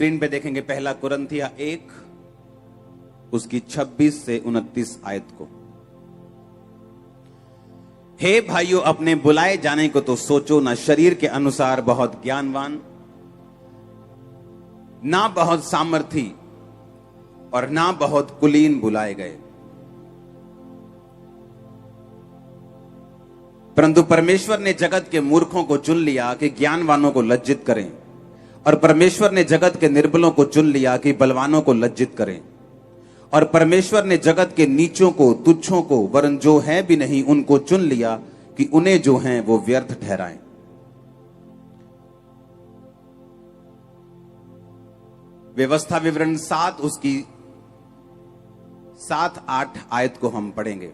Screen पे देखेंगे पहला कुरिन्थिया 1 उसकी 26 से 29 आयत को। हे भाइयों, अपने बुलाए जाने को तो सोचो, ना शरीर के अनुसार बहुत ज्ञानवान, ना बहुत सामर्थी और ना बहुत कुलीन बुलाए गए, परंतु परमेश्वर ने जगत के मूर्खों को चुन लिया कि ज्ञानवानों को लज्जित करें, और परमेश्वर ने जगत के निर्बलों को चुन लिया कि बलवानों को लज्जित करें, और परमेश्वर ने जगत के नीचों को, तुच्छों को, वरन जो है भी नहीं उनको चुन लिया कि उन्हें जो हैं वो व्यर्थ ठहराएं। व्यवस्था विवरण 7 उसकी 7-8 आयत को हम पढ़ेंगे।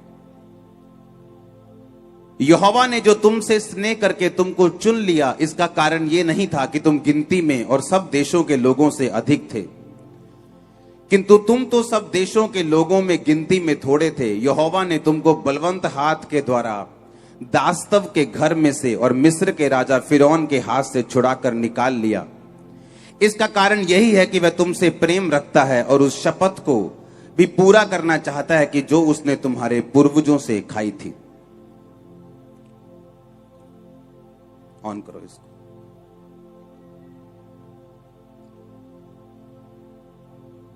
यहोवा ने जो तुमसे स्नेह करके तुमको चुन लिया, इसका कारण यह नहीं था कि तुम गिनती में और सब देशों के लोगों से अधिक थे, किंतु तुम तो सब देशों के लोगों में गिनती में थोड़े थे। यहोवा ने तुमको बलवंत हाथ के द्वारा दास्तव के घर में से और मिस्र के राजा फिरौन के हाथ से छुड़ाकर निकाल लिया। इसका कारण यही है कि वह तुमसे प्रेम रखता है और उस शपथ को भी पूरा करना चाहता है कि जो उसने तुम्हारे पूर्वजों से खाई थी। ऑन करो इसको।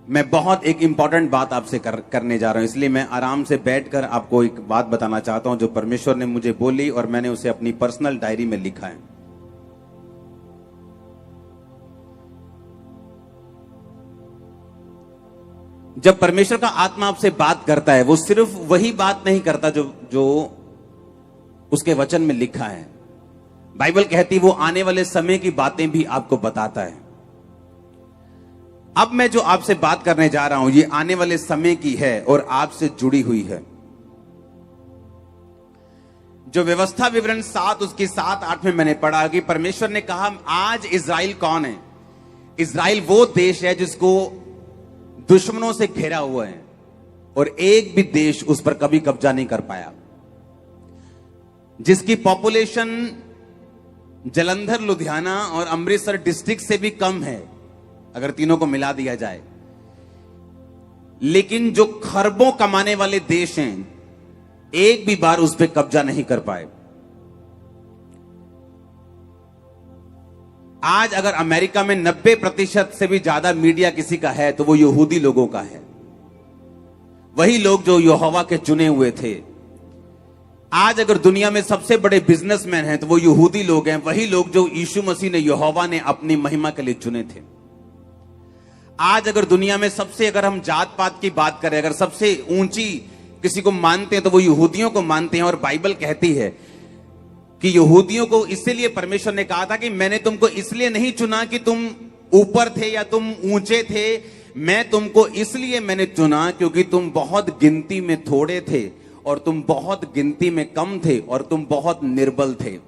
मैं बहुत एक इंपॉर्टेंट बात आपसे करने जा रहा हूं, इसलिए मैं आराम से बैठकर आपको एक बात बताना चाहता हूं जो परमेश्वर ने मुझे बोली और मैंने उसे अपनी पर्सनल डायरी में लिखा है। जब परमेश्वर का आत्मा आपसे बात करता है, वो सिर्फ वही बात नहीं करता जो उसके वचन में लिखा है। बाइबल कहती वो आने वाले समय की बातें भी आपको बताता है। अब मैं जो आपसे बात करने जा रहा हूं, ये आने वाले समय की है और आपसे जुड़ी हुई है। जो व्यवस्था विवरण 7 उसकी 7-8 में मैंने पढ़ा कि परमेश्वर ने कहा आज इजराइल कौन है? इजराइल वो देश है जिसको दुश्मनों से घेरा हुआ है और एक भी देश उस पर कभी कब्जा नहीं कर पाया, जिसकी पॉपुलेशन जलंधर, लुधियाना और अमृतसर डिस्ट्रिक्ट से भी कम है अगर तीनों को मिला दिया जाए, लेकिन जो खरबों कमाने वाले देश हैं एक भी बार उस पर कब्जा नहीं कर पाए। आज अगर अमेरिका में 90% से भी ज्यादा मीडिया किसी का है तो वो यहूदी लोगों का है, वही लोग जो यहोवा के चुने हुए थे। आज अगर दुनिया में सबसे बड़े बिजनेसमैन हैं तो वो यहूदी लोग हैं, वही लोग जो यीशु मसीह ने, यहोवा ने अपनी महिमा के लिए चुने थे। आज अगर दुनिया में अगर हम जात पात की बात करें, अगर सबसे ऊंची किसी को मानते हैं तो वो यहूदियों को मानते हैं। और बाइबल कहती है कि यहूदियों को इसीलिए परमेश्वर ने कहा था कि मैंने तुमको इसलिए नहीं चुना कि तुम ऊपर थे या तुम ऊंचे थे, मैं तुमको इसलिए मैंने चुना क्योंकि तुम बहुत गिनती में थोड़े थे और तुम बहुत गिनती में कम थे और तुम बहुत निर्बल थे।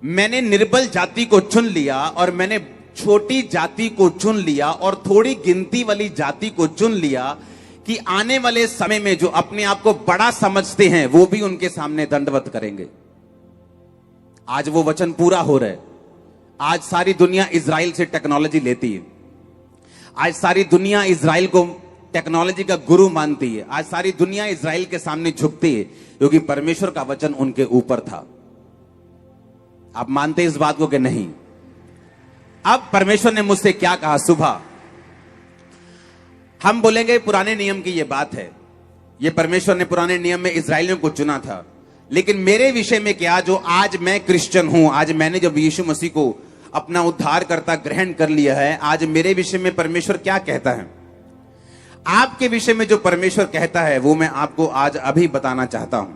मैंने निर्बल जाति को चुन लिया और मैंने छोटी जाति को चुन लिया और थोड़ी गिनती वाली जाति को चुन लिया कि आने वाले समय में जो अपने आप को बड़ा समझते हैं वो भी उनके सामने दंडवत करेंगे। आज वो वचन पूरा हो रहा है। आज सारी दुनिया इजराइल से टेक्नोलॉजी लेती है। आज सारी दुनिया इजराइल को टेक्नोलॉजी का गुरु मानती है। आज सारी दुनिया इजराइल के सामने झुकती है क्योंकि परमेश्वर का वचन उनके ऊपर था। आप मानते इस बात को कि नहीं? अब परमेश्वर ने मुझसे क्या कहा सुबह, हम बोलेंगे पुराने नियम की यह बात है, यह परमेश्वर ने पुराने नियम में इजराइलियों को चुना था। लेकिन मेरे विषय में क्या, जो आज मैं क्रिश्चियन हूं, आज मैंने जब यीशु मसीह को अपना उद्धारकर्ता ग्रहण कर लिया है, आज मेरे विषय में परमेश्वर क्या कहता है? आपके विषय में जो परमेश्वर कहता है वो मैं आपको आज अभी बताना चाहता हूं।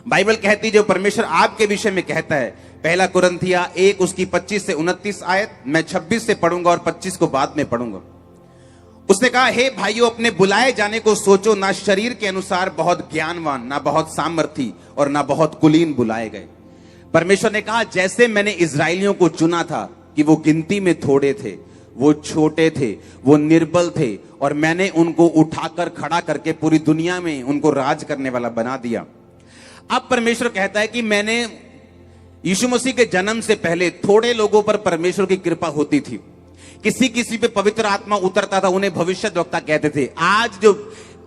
बाइबल कहती है जो परमेश्वर आपके विषय में कहता है, पहला कुरिन्थिया 1 उसकी 25 से 29 आयत, मैं 26 से पढ़ूंगा और 25 को बाद में पढ़ूंगा। उसने कहा, हे भाइयों, अपने बुलाए जाने को सोचो, ना शरीर के अनुसार बहुत ज्ञानवान, ना बहुत सामर्थी और ना बहुत कुलीन बुलाए गए। परमेश्वर ने कहा जैसे मैंने इजराइलियों को चुना था कि वो गिनती में थोड़े थे, वो छोटे थे, वो निर्बल थे, और मैंने उनको उठाकर खड़ा करके पूरी दुनिया में उनको राज करने वाला बना दिया। अब परमेश्वर कहता है कि मैंने यीशु मसीह के जन्म से पहले थोड़े लोगों पर परमेश्वर की कृपा होती थी, किसी किसी पे पवित्र आत्मा उतरता था, उन्हें भविष्यद्वक्ता कहते थे। आज जो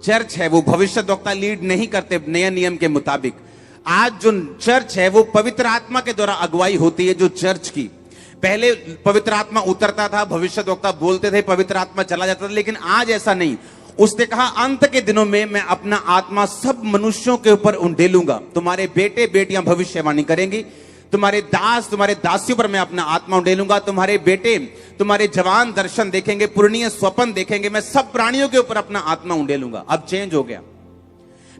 चर्च है वो भविष्यद्वक्ता लीड नहीं करते नए नियम के मुताबिक। आज जो चर्च है वो पवित्र आत्मा के द्वारा अगुवाई होती है। जो चर्च की पहले पवित्र आत्मा उतरता था, भविष्यद्वक्ता बोलते थे, पवित्र आत्मा चला जाता था, लेकिन आज ऐसा नहीं। उसने कहा अंत के दिनों में मैं अपना आत्मा सब मनुष्यों के ऊपर उंडेलूंगा। तुम्हारे बेटे बेटियां भविष्यवाणी करेंगी, तुम्हारे दास तुम्हारे दासियों पर मैं अपना आत्मा उंडेलूंगा, तुम्हारे बेटे तुम्हारे जवान दर्शन देखेंगे, पूर्णीय स्वप्न देखेंगे, मैं सब प्राणियों के ऊपर अपना आत्मा उंडेलूंगा। अब चेंज हो गया।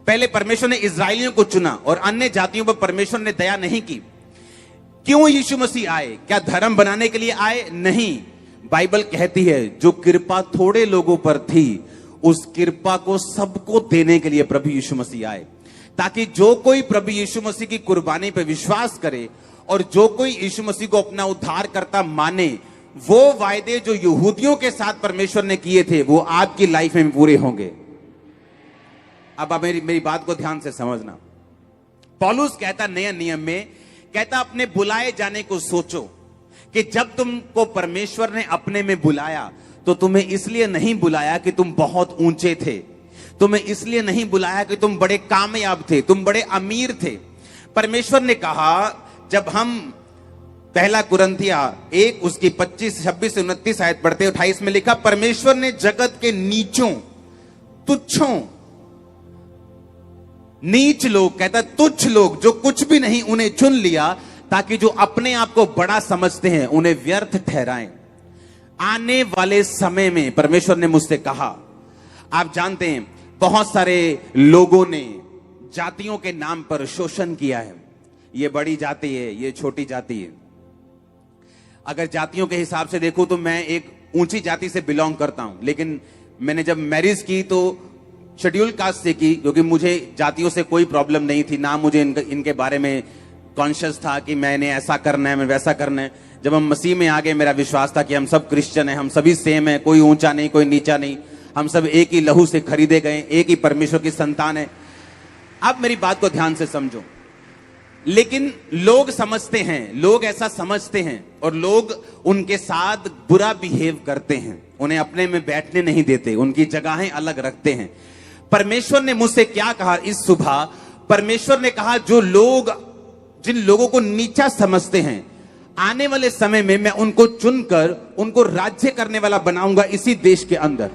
पहले परमेश्वर ने इस्राएलियों को चुना और अन्य जातियों पर परमेश्वर ने दया नहीं की। क्यों यीशु मसीह आए? क्या धर्म बनाने के लिए आए? नहीं। बाइबल कहती है जो कृपा थोड़े लोगों पर थी उस कृपा को सबको देने के लिए प्रभु यीशु मसीह आए, ताकि जो कोई प्रभु यीशु मसीह की कुर्बानी पर विश्वास करे और जो कोई यीशु मसीह को अपना उद्धारकर्ता माने, वो वायदे जो यहूदियों के साथ परमेश्वर ने किए थे वो आपकी लाइफ में पूरे होंगे। अब आप मेरी बात को ध्यान से समझना। पौलुस कहता नया नियम में, कहता अपने बुलाए जाने को सोचो कि जब तुमको परमेश्वर ने अपने में बुलाया तो तुम्हें इसलिए नहीं बुलाया कि तुम बहुत ऊंचे थे, तुम्हें इसलिए नहीं बुलाया कि तुम बड़े कामयाब थे, तुम बड़े अमीर थे। परमेश्वर ने कहा, जब हम पहला कुरिन्थिया 1 उसकी 25, 26 से 29 आयत पढ़ते 28 में लिखा, परमेश्वर ने जगत के नीचों तुच्छों, नीच लोग, कहता तुच्छ लोग जो कुछ भी नहीं, उन्हें चुन लिया ताकि जो अपने आप को बड़ा समझते हैं उन्हें व्यर्थ ठहराएं। आने वाले समय में परमेश्वर ने मुझसे कहा, आप जानते हैं बहुत सारे लोगों ने जातियों के नाम पर शोषण किया है। ये बड़ी जाति है, ये छोटी जाति है। अगर जातियों के हिसाब से देखो तो मैं एक ऊंची जाति से बिलोंग करता हूं, लेकिन मैंने जब मैरिज की तो शेड्यूल कास्ट से की, क्योंकि मुझे जातियों से कोई प्रॉब्लम नहीं थी, ना मुझे इनके बारे में कॉन्शियस था कि मैंने ऐसा करना है, मैं वैसा करना है। जब हम मसीह में आ गए, मेरा विश्वास था कि हम सब क्रिश्चियन हैं, हम सभी सेम हैं, कोई ऊंचा नहीं, कोई नीचा नहीं, हम सब एक ही लहू से खरीदे गए, एक ही परमेश्वर की संतान है। अब मेरी बात को ध्यान से समझो। लेकिन लोग समझते हैं, लोग ऐसा समझते हैं और लोग उनके साथ बुरा बिहेव करते हैं, उन्हें अपने में बैठने नहीं देते, उनकी जगहें अलग रखते हैं। परमेश्वर ने मुझसे क्या कहा इस सुबह? परमेश्वर ने कहा जो लोग, जिन लोगों को नीचा समझते हैं, आने वाले समय में मैं उनको चुनकर उनको राज्य करने वाला बनाऊंगा इसी देश के अंदर।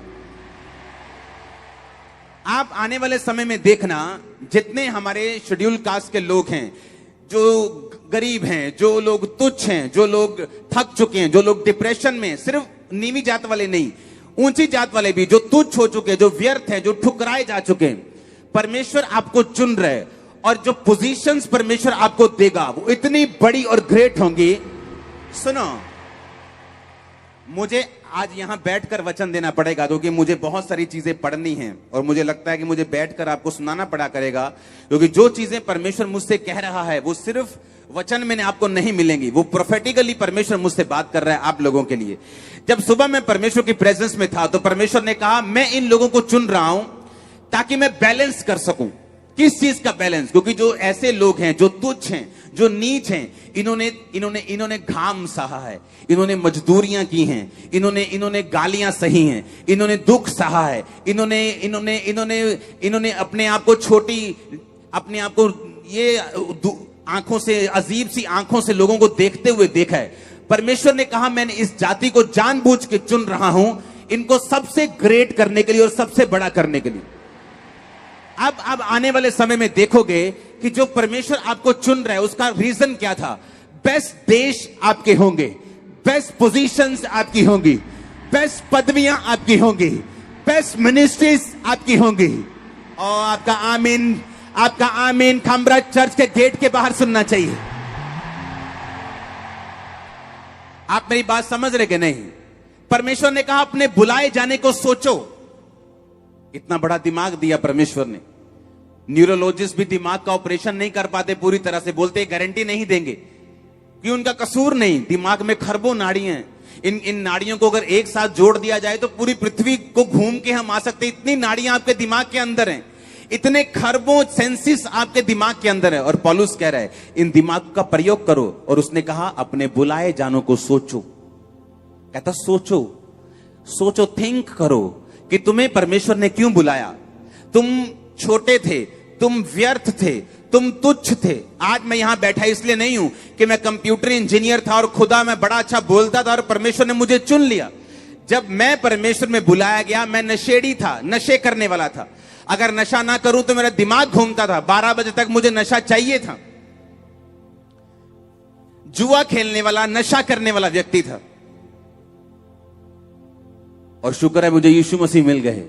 आप आने वाले समय में देखना, जितने हमारे शेड्यूल कास्ट के लोग हैं, जो गरीब हैं, जो लोग तुच्छ हैं, जो लोग थक चुके हैं, जो लोग डिप्रेशन में, सिर्फ नीवी जात वाले नहीं, ऊंची जात वाले भी, जो तुच्छ हो चुके, जो व्यर्थ हैं, जो ठुकराए जा चुके हैं, परमेश्वर आपको चुन रहे और जो पोजीशंस परमेश्वर आपको देगा वो इतनी बड़ी और ग्रेट होंगी। सुनो, मुझे आज यहां बैठकर वचन देना पड़ेगा क्योंकि मुझे बहुत सारी चीजें पढ़नी हैं और मुझे लगता है कि मुझे बैठकर आपको सुनाना पड़ा करेगा, क्योंकि जो चीजें परमेश्वर मुझसे कह रहा है वो सिर्फ वचन में आपको नहीं मिलेंगी, वो प्रोफेटिकली परमेश्वर मुझसे बात कर रहा है आप लोगों के लिए। जब सुबह मैं परमेश्वर की प्रेजेंस में था तो परमेश्वर ने कहा मैं इन लोगों को चुन रहा हूं ताकि मैं बैलेंस कर सकूं। किस चीज का बैलेंस? क्योंकि जो ऐसे लोग हैं जो तुच्छ हैं, जो नीच हैं, इन्होंने घाम सहा है, इन्होंने मजदूरियां की हैं, इन्होंने गालियां सही हैं, इन्होंने दुख सहा है, इन्होंने अपने आप को छोटी, अपने आप को ये आंखों से, अजीब सी आंखों से लोगों को देखते हुए देखा है। परमेश्वर ने कहा मैंने इस जाति को जानबूझ के चुन रहा हूं, इनको सबसे ग्रेट करने के लिए और सबसे बड़ा करने के लिए। अब आने वाले समय में देखोगे कि जो परमेश्वर आपको चुन रहा है उसका रीजन क्या था। बेस्ट देश आपके होंगे, बेस्ट पोजीशंस आपकी होंगी, बेस्ट पदवियां आपकी होंगी, बेस्ट मिनिस्ट्रीज आपकी होंगी। और आपका आमीन खंबरा चर्च के गेट के बाहर सुनना चाहिए। आप मेरी बात समझ रहे कि नहीं? परमेश्वर ने कहा अपने बुलाए जाने को सोचो। इतना बड़ा दिमाग दिया परमेश्वर ने। न्यूरोलॉजिस्ट भी दिमाग का ऑपरेशन नहीं कर पाते पूरी तरह से, बोलते गारंटी नहीं देंगे कि उनका कसूर नहीं, दिमाग में खरबों नाड़ियां हैं, इन नाड़ियों को अगर एक साथ जोड़ दिया जाए तो पूरी पृथ्वी को घूम के हम आ सकते। इतनी नाड़ियां आपके दिमाग के अंदर हैं, इतने खरबों सेंसिस आपके दिमाग के अंदर है। और पौलुस कह रहा है इन दिमाग का प्रयोग करो। और उसने कहा अपने बुलाए जानों को सोचो। कहता सोचो, सोचो, थिंक करो कि तुम्हें परमेश्वर ने क्यों बुलाया। तुम छोटे थे, तुम व्यर्थ थे, तुम तुच्छ थे। आज मैं यहां बैठा इसलिए नहीं हूं कि मैं कंप्यूटर इंजीनियर था और खुदा मैं बड़ा अच्छा बोलता था और परमेश्वर ने मुझे चुन लिया। जब मैं परमेश्वर में बुलाया गया, मैं नशेड़ी था, नशे करने वाला था। अगर नशा ना करूं तो मेरा दिमाग घूमता था। 12 बजे तक मुझे नशा चाहिए था। जुआ खेलने वाला, नशा करने वाला व्यक्ति था। और शुक्र है मुझे यीशु मसीह मिल गए।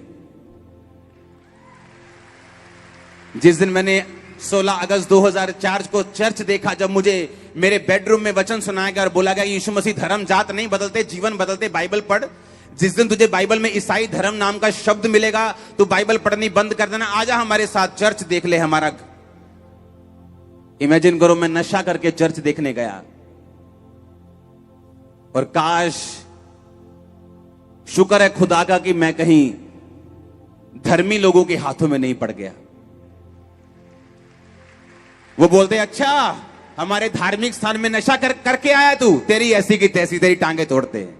जिस दिन मैंने 16 अगस्त 2004 को चर्च देखा, जब मुझे मेरे बेडरूम में वचन सुनाया गया और बोला गया यीशु मसीह धर्म जात नहीं बदलते, जीवन बदलते, बाइबल पढ़। जिस दिन तुझे बाइबल में ईसाई धर्म नाम का शब्द मिलेगा, तू बाइबल पढ़नी बंद कर देना, आजा हमारे साथ चर्च देख ले हमारा। इमेजिन करो, मैं नशा करके चर्च देखने गया और काश, शुक्र है खुदा का कि मैं कहीं धर्मी लोगों के हाथों में नहीं पड़ गया। वो बोलते अच्छा हमारे धार्मिक स्थान में नशा करके आया तू, तेरी ऐसी की तैसी, तेरी टांगे तोड़ते हैं।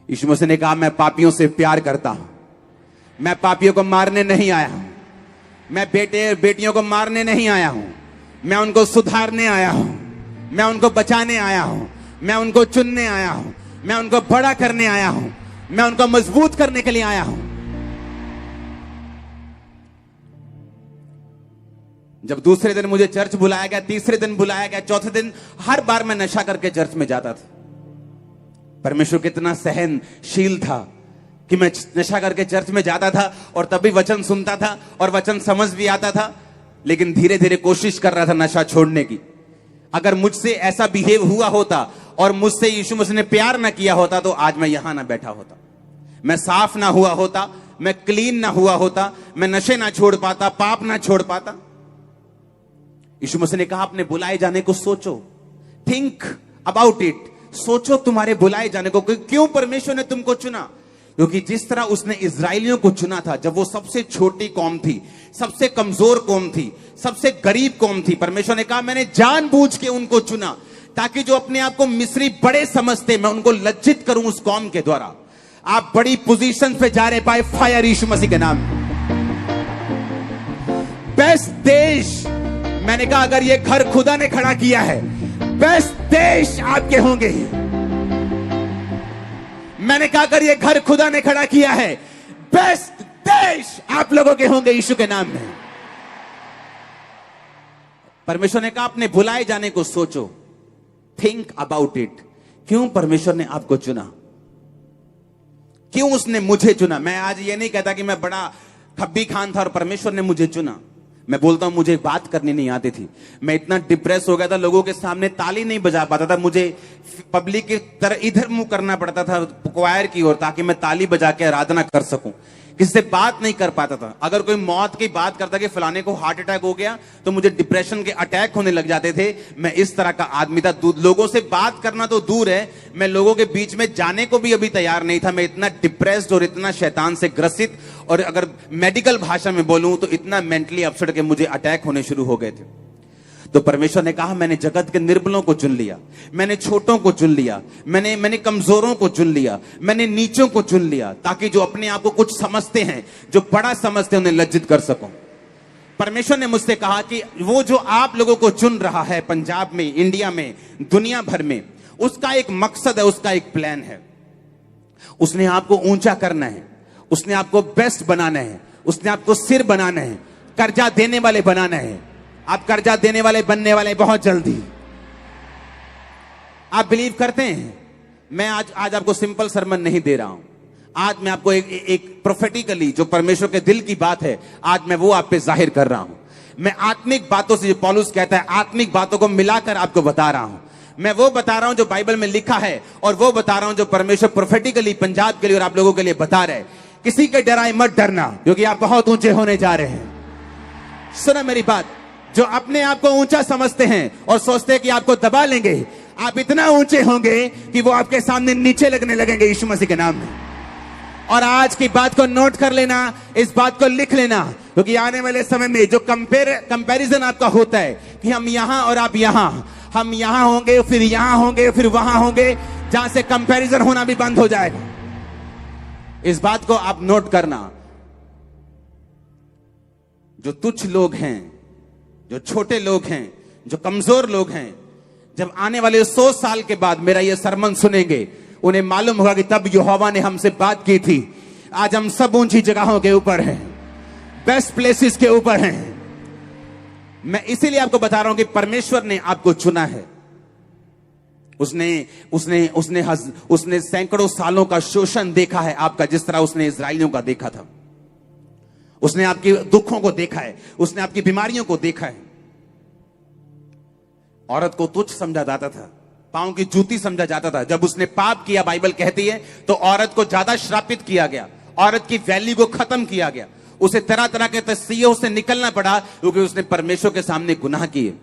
यीशु मसीह ने कहा मैं पापियों से प्यार करता हूं, मैं पापियों को मारने नहीं आया हूं, मैं बेटे और बेटियों को मारने नहीं आया हूं, मैं उनको सुधारने आया हूं, मैं उनको बचाने आया हूं, मैं उनको चुनने आया हूं, मैं उनको बड़ा करने आया हूं, मैं उनको मजबूत करने के लिए आया हूं। जब दूसरे दिन मुझे चर्च बुलाया गया, तीसरे दिन बुलाया गया, चौथे दिन, हर बार मैं नशा करके चर्च में जाता था। परमेश्वर कितना सहनशील था कि मैं नशा करके चर्च में जाता था और तब भी वचन सुनता था और वचन समझ भी आता था, लेकिन धीरे धीरे कोशिश कर रहा था नशा छोड़ने की। अगर मुझसे ऐसा बिहेव हुआ होता और मुझसे यीशु मसीह ने प्यार ना किया होता तो आज मैं यहां ना बैठा होता, मैं साफ ना हुआ होता, मैं क्लीन ना हुआ होता, मैं नशे ना छोड़ पाता, पाप ना छोड़ पाता। यीशु मसीह ने कहा अपने बुलाए जाने को सोचो, थिंक अबाउट इट, सोचो तुम्हारे बुलाए जाने को, क्यों परमेश्वर ने तुमको चुना। क्योंकि जिस तरह उसने इजराइलियों को चुना था, जब वो सबसे छोटी कौम थी, सबसे कमजोर कौम थी, सबसे गरीब कौम थी, परमेश्वर ने कहा मैंने जानबूझ के उनको चुना ताकि जो अपने आप को मिस्री बड़े समझते, मैं उनको लज्जित करूं उस कौम के द्वारा। आप बड़ी पोजीशन पे जा रहे, बाय फायर यीशु मसीह के नाम। बेस्ट देश, मैंने कहा अगर ये घर खुदा ने खड़ा किया है, बेस्ट देश आपके होंगे। मैंने कहा अगर ये घर खुदा ने खड़ा किया है, बेस्ट देश आप लोगों के होंगे यीशु के नाम में। परमेश्वर ने कहा अपने बुलाए जाने को सोचो, थिंक अबाउट इट। क्यों परमेश्वर ने आपको चुना, क्यों उसने मुझे चुना। मैं आज ये नहीं कहता कि मैं बड़ा खब्बी खान था और परमेश्वर ने मुझे चुना। मैं बोलता हूं मुझे बात करनी नहीं आती थी, मैं इतना डिप्रेस हो गया था, लोगों के सामने ताली नहीं बजा पाता था, मुझे पब्लिक की तरह इधर मुंह करना पड़ता था क्वायर की ओर, ताकि मैं ताली बजा के आराधना कर सकूं। किसी से बात नहीं कर पाता था। अगर कोई मौत की बात करता कि फलाने को हार्ट अटैक हो गया, तो मुझे डिप्रेशन के अटैक होने लग जाते थे। मैं इस तरह का आदमी था। लोगों से बात करना तो दूर है, मैं लोगों के बीच में जाने को भी अभी तैयार नहीं था। मैं इतना डिप्रेस्ड और इतना शैतान से ग्रसित, और अगर मेडिकल भाषा में बोलूं तो इतना मेंटली अपसेट के मुझे अटैक होने शुरू हो गए थे। तो परमेश्वर ने कहा मैंने जगत के निर्बलों को चुन लिया, मैंने छोटों को चुन लिया, मैंने कमजोरों को चुन लिया, मैंने नीचों को चुन लिया, ताकि जो अपने आप को कुछ समझते हैं, जो बड़ा समझते हैं, उन्हें लज्जित कर सकूं। परमेश्वर ने मुझसे कहा कि वो जो आप लोगों को चुन रहा है पंजाब में, इंडिया में, दुनिया भर में, उसका एक मकसद है, उसका एक प्लान है। उसने आपको ऊंचा करना है, उसने आपको बेस्ट बनाना है, उसने आपको सिर बनाना है, कर्जा देने वाले बनाना है। आप कर्जा देने वाले बनने वाले बहुत जल्दी। आप बिलीव करते हैं? मैं आज आपको सिंपल सरमन नहीं दे रहा हूं। आज मैं आपको एक प्रोफेटिकली जो परमेश्वर के दिल की बात है, आज मैं वो आप पे जाहिर कर रहा हूं। मैं आत्मिक बातों से, जो पौलुस कहता है, आत्मिक बातों को मिलाकर आपको बता रहा हूं। मैं वो बता रहा हूं जो बाइबल में लिखा है, और वो बता रहा हूं जो परमेश्वर प्रोफेटिकली पंजाब के लिए और आप लोगों के लिए बता रहे। किसी के डराए मत डरना, क्योंकि आप बहुत ऊंचे होने जा रहे हैं। सुना मेरी बात। जो अपने आप को ऊंचा समझते हैं और सोचते हैं कि आपको दबा लेंगे, आप इतना ऊंचे होंगे कि वो आपके सामने नीचे लगने लगेंगे यीशु मसीह के नाम में। और आज की बात को नोट कर लेना, इस बात को लिख लेना, क्योंकि आने वाले समय में जो कंपैरिजन आपका होता है कि हम यहां और आप यहां, हम यहां होंगे, फिर यहां होंगे, फिर वहां होंगे, जहां से कंपैरिजन होना भी बंद हो जाएगा। इस बात को आप नोट करना। जो तुच्छ लोग हैं, जो छोटे लोग हैं, जो कमजोर लोग हैं, जब आने वाले 100 साल के बाद मेरा यह सरमन सुनेंगे, उन्हें मालूम होगा कि तब यहोवा ने हमसे बात की थी। आज हम सब ऊंची जगहों के ऊपर हैं, बेस्ट प्लेसेस के ऊपर हैं। मैं इसीलिए आपको बता रहा हूं कि परमेश्वर ने आपको चुना है। उसने सैकड़ों सालों का शोषण देखा है आपका, जिस तरह उसने इजराइलियों का देखा था। उसने आपके दुखों को देखा है, उसने आपकी बीमारियों को देखा है। औरत को तुच्छ समझा जाता था, पांव की जूती समझा जाता था। जब उसने पाप किया, बाइबल कहती है, तो औरत को ज्यादा श्रापित किया गया, औरत की वैल्यू को खत्म किया गया। उसे तरह तरह के तस्वीरों से निकलना पड़ा, क्योंकि उसने परमेश्वर के सामने गुनाह किए।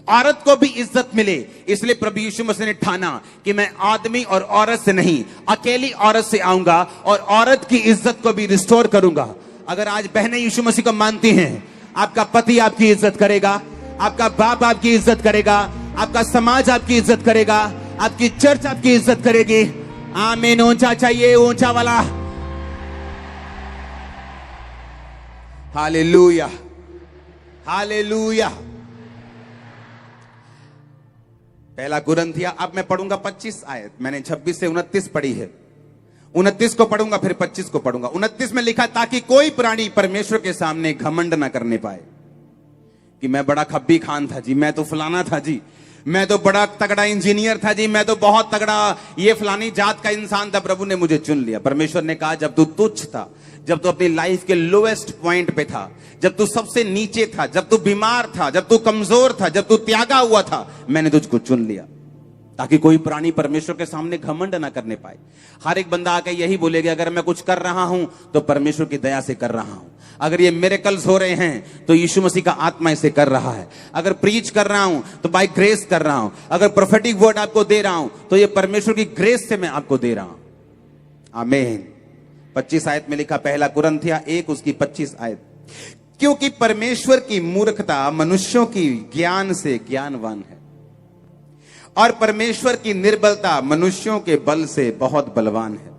औरत को भी इज्जत मिले, इसलिए प्रभु यीशु मसीह ने ठाना कि मैं आदमी और औरत से नहीं, अकेली औरत से आऊंगा और औरत की इज्जत को भी रिस्टोर करूंगा। अगर आज बहनें यीशु मसीह को मानती हैं, आपका पति आपकी इज्जत करेगा, आपका बाप आपकी इज्जत करेगा, आपका समाज आपकी इज्जत करेगा, आपकी चर्च आपकी इज्जत करेगी। आमीन। ऊंचा चाहिए, ऊंचा वाला। Hallelujah, hallelujah. पहला कुरिन्थिया, अब मैं पढ़ूंगा 25 आयत। मैंने 26 से 29 पढ़ी है, 29 को पढ़ूंगा, फिर 25 को पढ़ूंगा। 29 में लिखा, ताकि कोई प्राणी परमेश्वर के सामने घमंड ना करने पाए कि मैं बड़ा खब्बी खान था जी, मैं तो फलाना था जी, मैं तो बड़ा तगड़ा इंजीनियर था जी, मैं तो बहुत तगड़ा ये फलानी जात का इंसान था, प्रभु ने मुझे चुन लिया। परमेश्वर ने कहा, जब तू तुच्छ था, जब तू अपनी लाइफ के लोएस्ट पॉइंट पे था, जब तू सबसे नीचे था, जब तू बीमार था, जब तू कमजोर था, जब तू त्यागा हुआ था, मैंने तुझको चुन लिया, ताकि कोई प्राणी परमेश्वर के सामने घमंड ना करने पाए। हर एक बंदा आके यही बोलेगा, अगर मैं कुछ कर रहा हूं तो परमेश्वर की दया से कर रहा हूं, अगर ये मिरेकल्स हो रहे हैं तो यीशु मसीह का आत्मा इसे कर रहा है, अगर प्रीच कर रहा हूं तो बाय ग्रेस कर रहा हूं, अगर प्रोफेटिक वर्ड आपको दे रहा हूं तो ये परमेश्वर की ग्रेस से मैं आपको दे रहा हूं। आमीन। 25 आयत में लिखा, पहला कुरिन्थिया 1 उसकी 25 आयत, क्योंकि परमेश्वर की मूर्खता मनुष्यों की ज्ञान से ज्ञानवान है, और परमेश्वर की निर्बलता मनुष्यों के बल से बहुत बलवान है।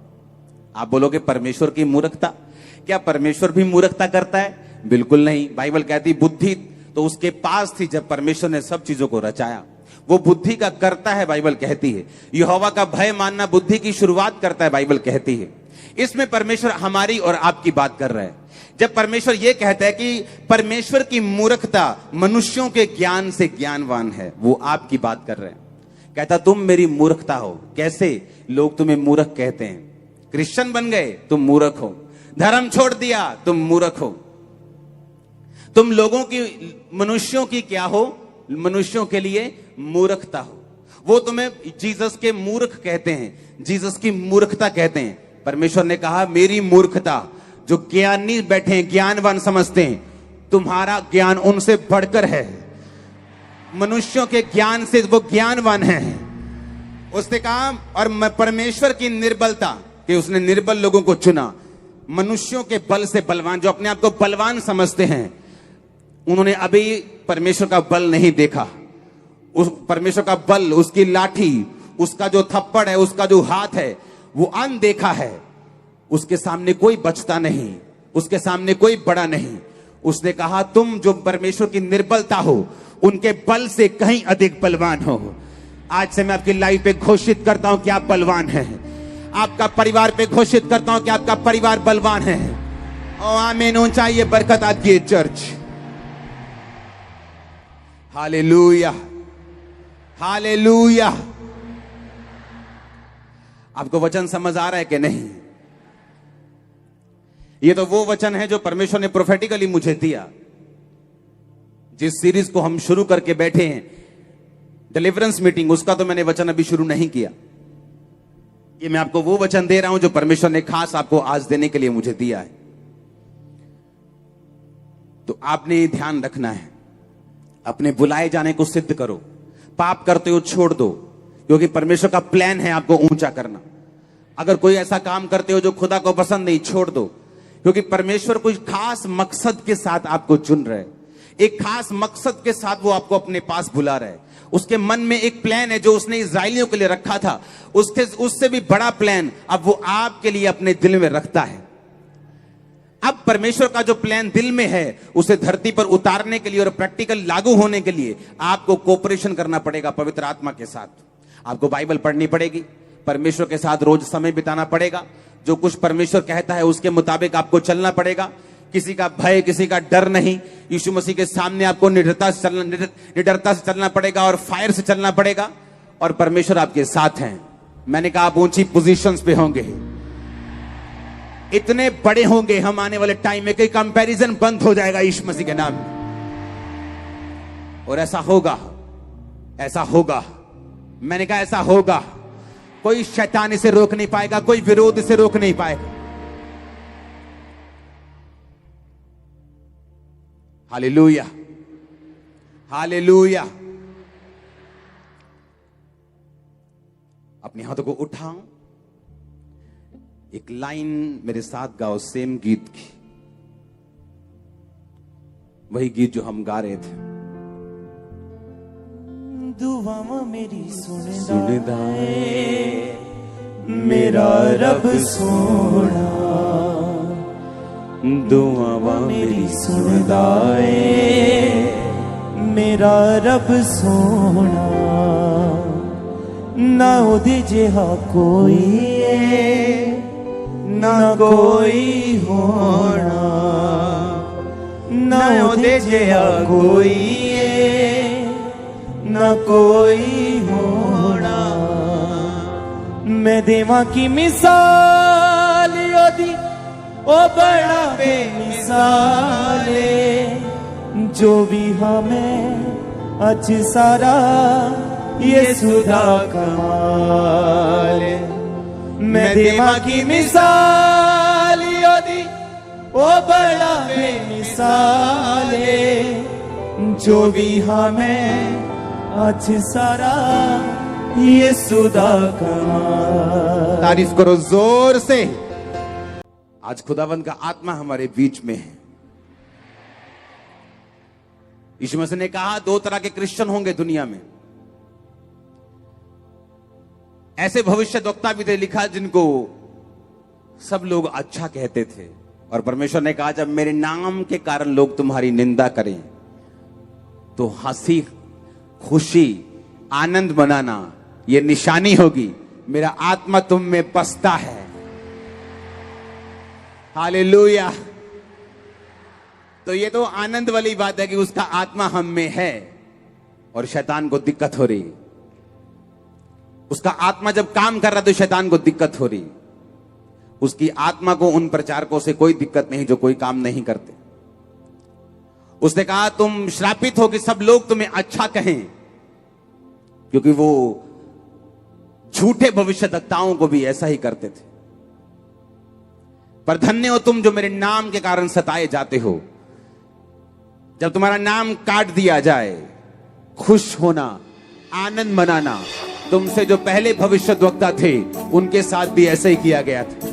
आप बोलोगे परमेश्वर की मूर्खता, क्या परमेश्वर भी मूर्खता करता है? बिल्कुल नहीं। बाइबल कहती बुद्धि तो उसके पास थी जब परमेश्वर ने सब चीजों को रचाया, वो बुद्धि का करता है, बाइबल कहती है। यहोवा का भय मानना बुद्धि की शुरुआत करता है, बाइबल कहती है। इसमें परमेश्वर हमारी और आपकी बात कर रहा है। जब परमेश्वर यह कहता है कि परमेश्वर की मूर्खता मनुष्यों के ज्ञान से ज्ञानवान है, वो आपकी बात कर रहे हैं। कहता तुम मेरी मूर्खता हो। कैसे लोग तुम्हें मूर्ख कहते हैं? क्रिश्चियन बन गए तुम मूर्ख हो, धर्म छोड़ दिया तुम मूर्ख हो, तुम लोगों की, मनुष्यों की क्या हो? मनुष्यों के लिए मूर्खता हो। वो तुम्हें जीसस के मूर्ख कहते हैं, जीसस की मूर्खता कहते हैं। परमेश्वर ने कहा मेरी मूर्खता, जो ज्ञानी बैठे हैं, ज्ञानवान समझते हैं, तुम्हारा ज्ञान उनसे बढ़कर है। मनुष्यों के ज्ञान से वो ज्ञानवान है। उसने कहा, और परमेश्वर की निर्बलता, कि उसने निर्बल लोगों को चुना, मनुष्यों के बल से बलवान, जो अपने आप को बलवान समझते हैं, उन्होंने अभी परमेश्वर का बल नहीं देखा। उस परमेश्वर का बल, उसकी लाठी, उसका जो थप्पड़ है, उसका जो हाथ है, वो अनदेखा है। उसके सामने कोई बचता नहीं, उसके सामने कोई बड़ा नहीं। उसने कहा तुम जो परमेश्वर की निर्बलता हो, उनके बल से कहीं अधिक बलवान हो। आज से मैं आपकी लाइफ पे घोषित करता हूं कि आप बलवान हैं। आपका परिवार पे घोषित करता हूं कि आपका परिवार बलवान है। ओ आमीन। ऊंचा ये बरकत आपकी चर्च। Hallelujah, hallelujah. आपको वचन समझ आ रहा है कि नहीं? ये तो वो वचन है जो परमेश्वर ने प्रोफेटिकली मुझे दिया। जिस सीरीज को हम शुरू करके बैठे हैं, डिलीवरेंस मीटिंग, उसका तो मैंने वचन अभी शुरू नहीं किया। ये मैं आपको वो वचन दे रहा हूं जो परमेश्वर ने खास आपको आज देने के लिए मुझे दिया है। तो आपने ध्यान रखना है, अपने बुलाए जाने को सिद्ध करो। पाप करते हो छोड़ दो, क्योंकि परमेश्वर का प्लान है आपको ऊंचा करना। अगर कोई ऐसा काम करते हो जो खुदा को पसंद नहीं, छोड़ दो, क्योंकि परमेश्वर कोई खास मकसद के साथ आपको चुन रहे हैं। एक खास मकसद के साथ वो आपको अपने पास बुला रहा है। उसके मन में एक प्लान है जो उसने इजराइलियों के लिए रखा था, उससे भी बड़ा प्लान अब वो आपके लिए अपने दिल में रखता है। अब परमेश्वर का जो प्लान दिल में है उसे धरती पर उतारने के लिए और प्रैक्टिकल लागू होने के लिए आपको कोऑपरेशन करना पड़ेगा पवित्र आत्मा के साथ। आपको बाइबल पढ़नी पड़ेगी, परमेश्वर के साथ रोज समय बिताना पड़ेगा, जो कुछ परमेश्वर कहता है उसके मुताबिक आपको चलना पड़ेगा। किसी का भय, किसी का डर नहीं। यीशु मसीह के सामने आपको निडरता से चलना पड़ेगा और फायर से चलना पड़ेगा, और परमेश्वर आपके साथ हैं। मैंने कहा आप ऊंची पोजीशंस पे होंगे, इतने बड़े होंगे हम आने वाले टाइम में, कोई कंपैरिजन बंद हो जाएगा यीशु मसीह के नाम में। और ऐसा होगा, ऐसा होगा। मैंने कहा ऐसा होगा। कोई शैतान इसे रोक नहीं पाएगा, कोई विरोध इसे रोक नहीं पाएगा। Hallelujah, hallelujah. अपने हाथों को उठाओ, एक लाइन मेरे साथ गाओ सेम गीत की, वही गीत जो हम गा रहे थे। दुआवां मेरी सुनदा है मेरा रब सोना, दुआवां मेरी सुनदा है मेरा रब सोना, ना ओदे जिहा कोई ना कोई होना, ना ओदे जिहा कोई ना कोई होना। मैं देवा की मिसाल ओदी ओ बड़ा बेमिसाल, जो भी हमें अच सारा यीशु दा कमाल। मैं देवा की मिसाल ओदी ओ बड़ा बेमिसाल, जो भी हमें आज सारा यीशु दा कमाल। तारीफ करो जोर से। आज खुदावंद का आत्मा हमारे बीच में है। यीशु मसीह ने कहा दो तरह के क्रिश्चियन होंगे दुनिया में। ऐसे भविष्यद्वक्ता भी थे, लिखा, जिनको सब लोग अच्छा कहते थे, और परमेश्वर ने कहा जब मेरे नाम के कारण लोग तुम्हारी निंदा करें तो हंसी खुशी आनंद मनाना यह निशानी होगी, मेरा आत्मा तुम में बसता है। हालेलुया। तो ये तो आनंद वाली बात है कि उसका आत्मा हम में है और शैतान को दिक्कत हो रही। उसका आत्मा जब काम कर रहा तो शैतान को दिक्कत हो रही। उसकी आत्मा को उन प्रचारकों से कोई दिक्कत नहीं जो कोई काम नहीं करते। उसने कहा तुम श्रापित हो कि सब लोग तुम्हें अच्छा कहें, क्योंकि वो झूठे भविष्यद्वक्ताओं को भी ऐसा ही करते थे। पर धन्य हो तुम जो मेरे नाम के कारण सताए जाते हो। जब तुम्हारा नाम काट दिया जाए, खुश होना, आनंद मनाना। तुमसे जो पहले भविष्यद्वक्ता थे उनके साथ भी ऐसा ही किया गया था।